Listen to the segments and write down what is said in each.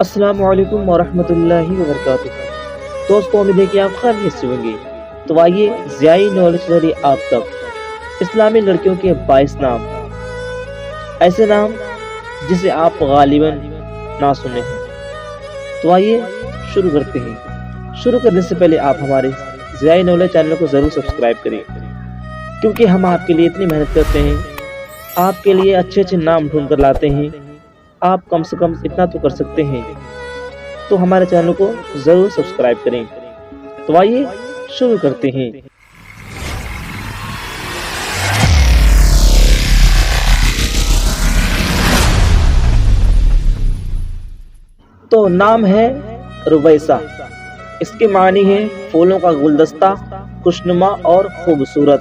السلام علیکم ورحمۃ اللہ وبرکاتہ۔ دوستوں امید ہے کہ آپ خیریت سے ہوں گے۔ تو آئیے ضیائی نالج سے آپ تک اسلامی لڑکیوں کے 22 نام، ایسے نام جسے آپ غالباً نہ سنے ہیں۔ تو آئیے شروع کرتے ہیں۔ شروع کرنے سے پہلے آپ ہمارے ضیائی نالج چینل کو ضرور سبسکرائب کریں، کیونکہ ہم آپ کے لیے اتنی محنت کرتے ہیں، آپ کے لیے اچھے اچھے نام ڈھونڈ کر لاتے ہیں۔ آپ کم سے کم اتنا تو کر سکتے ہیں، تو ہمارے چینل کو ضرور سبسکرائب کریں۔ تو آئیے شروع کرتے ہیں۔ تو نام ہے رویسہ۔ اس کے معنی ہے پھولوں کا گلدستہ، خوشنما اور خوبصورت۔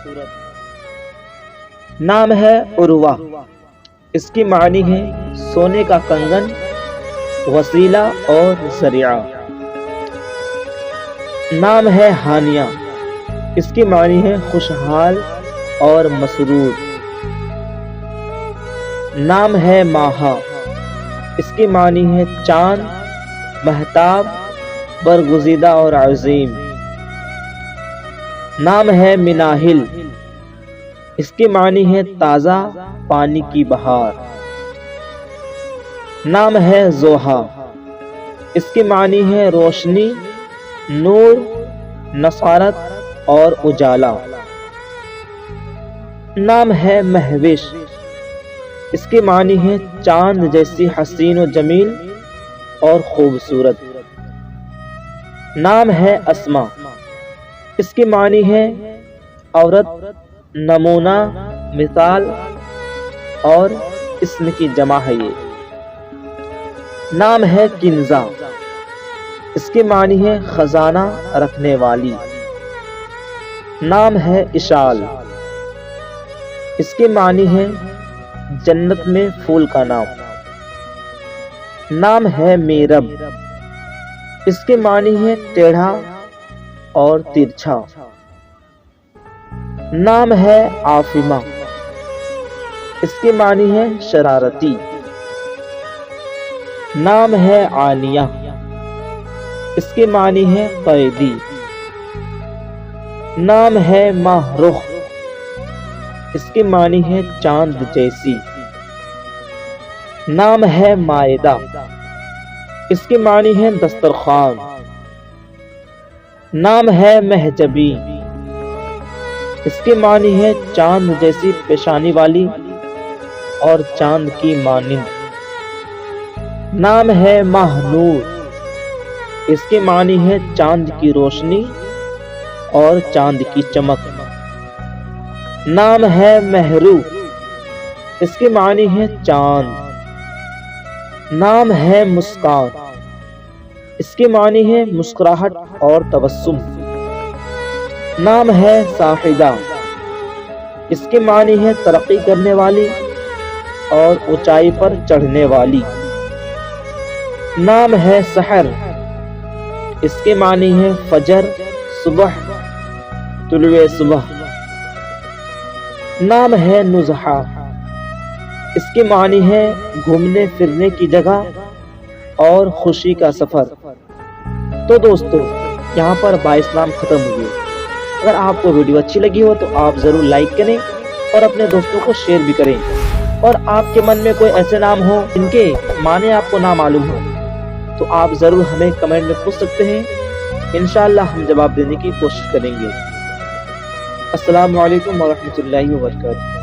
نام ہے عروہ۔ اس کی معنی ہے سونے کا کنگن، وسیلہ اور ذریعہ۔ نام ہے ہانیہ۔ اس کی معنی ہے خوشحال اور مسرور۔ نام ہے ماہا۔ اس کی معنی ہے چاند، مہتاب، برگزیدہ اور عظیم۔ نام ہے مناہل۔ اس کی معنی ہے تازہ پانی کی بہار۔ نام ہے زوہا۔ اس کی معنی ہے روشنی، نور، نصارت اور اجالا۔ نام ہے مہوش۔ اس کی معنی ہے چاند جیسی حسین و جمیل اور خوبصورت۔ نام ہے اسما۔ اس کی معنی ہے عورت، نمونہ، مثال اور اسم کی جمع ہے یہ۔ نام ہے کنزا۔ اس کی معنی ہے خزانہ رکھنے والی۔ نام ہے اشال۔ اس کی معنی ہے جنت میں پھول کا نام۔ نام ہے میرب۔ اس کے معنی ہے ٹیڑھا اور ترچھا۔ نام ہے عافمہ۔ اس کے معنی ہے شرارتی۔ نام ہے عالیہ۔ اس کے معنی ہے قیدی۔ نام ہے ماہ رخ۔ اس کے معنی ہے چاند جیسی۔ نام ہے مائدہ۔ اس کے معنی ہے دسترخوان۔ نام ہے محجبی۔ اس کے معنی ہے چاند جیسی پیشانی والی اور چاند کی مانند۔ نام ہے ماہ نور۔ اس کے معنی ہے چاند کی روشنی اور چاند کی چمک۔ نام ہے مہرو۔ اس کے معنی ہے چاند۔ نام ہے مسکان۔ اس کے معنی ہے مسکراہٹ اور تبسم۔ نام ہے ساحدہ۔ اس کے معنی ہے ترقی کرنے والی اور اونچائی پر چڑھنے والی۔ نام ہے سحر۔ اس کے معنی ہے فجر، صبح، طلوع صبح۔ نام ہے نزہہ۔ اس کے معنی ہے گھومنے پھرنے کی جگہ اور خوشی کا سفر۔ تو دوستو یہاں پر 22 نام ختم ہوئے۔ اگر آپ کو ویڈیو اچھی لگی ہو تو آپ ضرور لائک کریں اور اپنے دوستوں کو شیئر بھی کریں۔ اور آپ کے من میں کوئی ایسے نام ہو جن کے معنی آپ کو نہ معلوم ہو تو آپ ضرور ہمیں کمنٹ میں پوچھ سکتے ہیں۔ انشاءاللہ ہم جواب دینے کی کوشش کریں گے۔ السلام علیکم ورحمۃ اللہ وبرکاتہ۔